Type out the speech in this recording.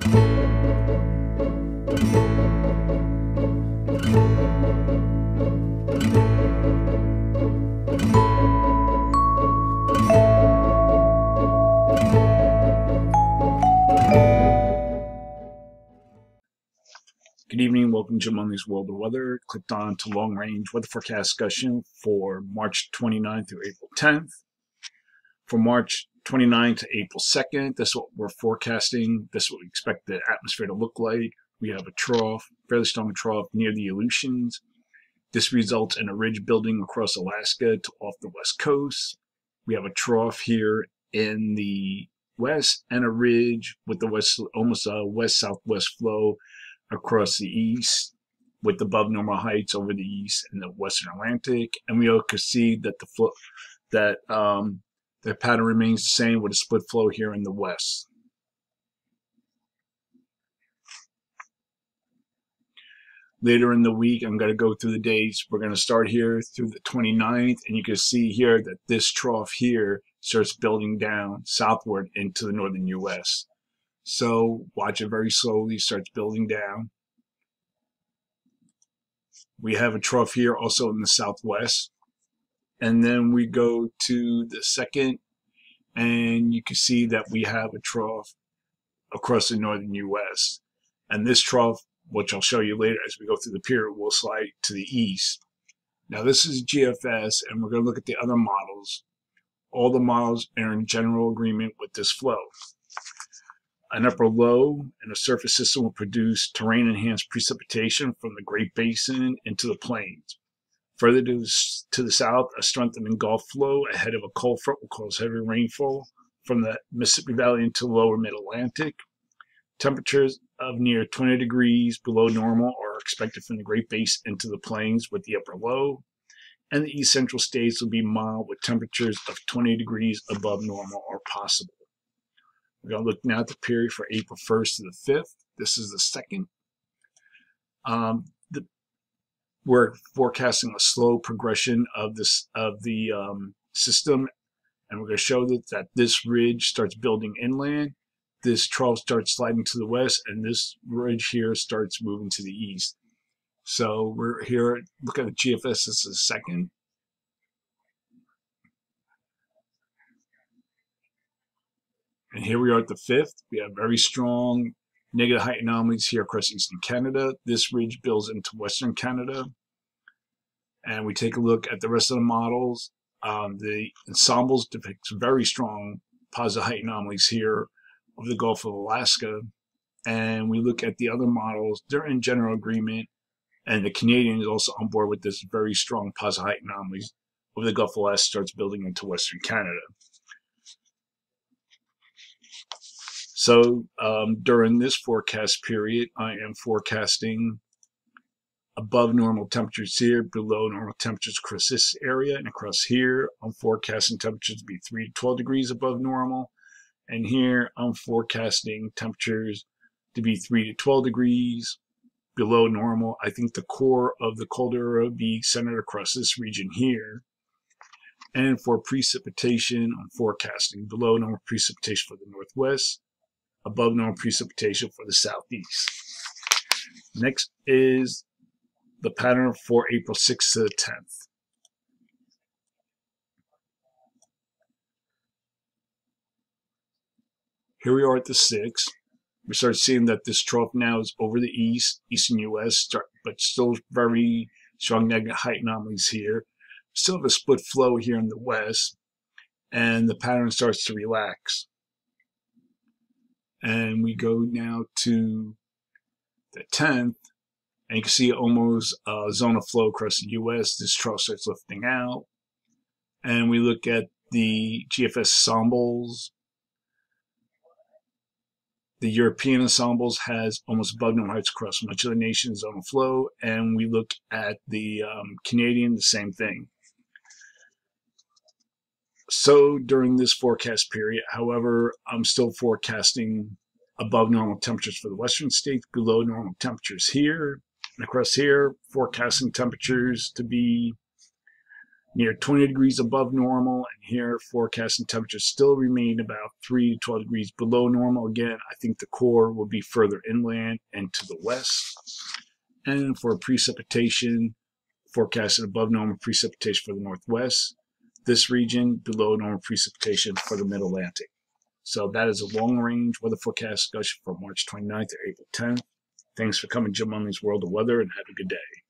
Good evening, welcome to Monday's World of Weather. Clicked on to long range weather forecast discussion for March 29th through April 10th. For March 29th to April 2nd, this is what we're forecasting. This is what we expect the atmosphere to look like. We have a trough, fairly strong trough near the Aleutians. This results in a ridge building across Alaska to off the west coast. We have a trough here in the west and a ridge with the west, almost a west-southwest flow across the east with above normal heights over the east and the western Atlantic. And we can see that the pattern remains the same with a split flow here in the west. Later in the week, I'm going to go through the dates. We're going to start here through the 29th, and you can see here that this trough here starts building down southward into the northern U.S. So watch it very slowly, starts building down. We have a trough here also in the southwest. And then we go to the second, and you can see that we have a trough across the northern U.S. And this trough, which I'll show you later as we go through the period, will slide to the east. Now this is GFS, and we're going to look at the other models. All the models are in general agreement with this flow. An upper low and a surface system will produce terrain-enhanced precipitation from the Great Basin into the plains. Further to the south, a strengthening Gulf flow ahead of a cold front will cause heavy rainfall from the Mississippi Valley into lower mid-Atlantic. Temperatures of near 20 degrees below normal are expected from the Great Basin into the plains with the upper low. And the east central states will be mild with temperatures of 20 degrees above normal are possible. We're going to look now at the period for April 1st to the 5th. This is the second. We're forecasting a slow progression of the system, and we're going to show that this ridge starts building inland. This trough starts sliding to the west, and this ridge here starts moving to the east. So we're here, look at the GFS, this is the second. And here we are at the 5th. We have very strong negative height anomalies here across eastern Canada. This ridge builds into western Canada. And we take a look at the rest of the models. The ensembles depict very strong positive height anomalies here of the Gulf of Alaska. And we look at the other models, they're in general agreement. And the Canadian is also on board with this very strong positive height anomalies of the Gulf of Alaska starts building into western Canada. So during this forecast period, I am forecasting above normal temperatures here, below normal temperatures across this area, and across here, I'm forecasting temperatures to be 3 to 12 degrees above normal. And here, I'm forecasting temperatures to be 3 to 12 degrees below normal. I think the core of the cold area will be centered across this region here. And for precipitation, I'm forecasting below normal precipitation for the northwest, above normal precipitation for the southeast. Next is the pattern for April 6th to the 10th. Here we are at the 6th. We start seeing that this trough now is over the eastern U.S., but still very strong negative height anomalies here. Still have a split flow here in the west, and the pattern starts to relax. And we go now to the 10th, and you can see almost a zone of flow across the U.S. This trough starts lifting out. And we look at the GFS ensembles. The European ensembles has almost above normal heights across much of the nation's zone of flow. And we look at the Canadian, the same thing. So during this forecast period, however, I'm still forecasting above normal temperatures for the western states, below normal temperatures here. And across here, forecasting temperatures to be near 20 degrees above normal, and here forecasting temperatures still remain about 3 to 12 degrees below normal. Again, I think the core will be further inland and to the west. And for precipitation, forecasted above normal precipitation for the northwest. This region below normal precipitation for the mid-Atlantic. So that is a long-range weather forecast discussion from March 29th to April 10th. Thanks for coming to Jim Munley's World of Weather, and have a good day.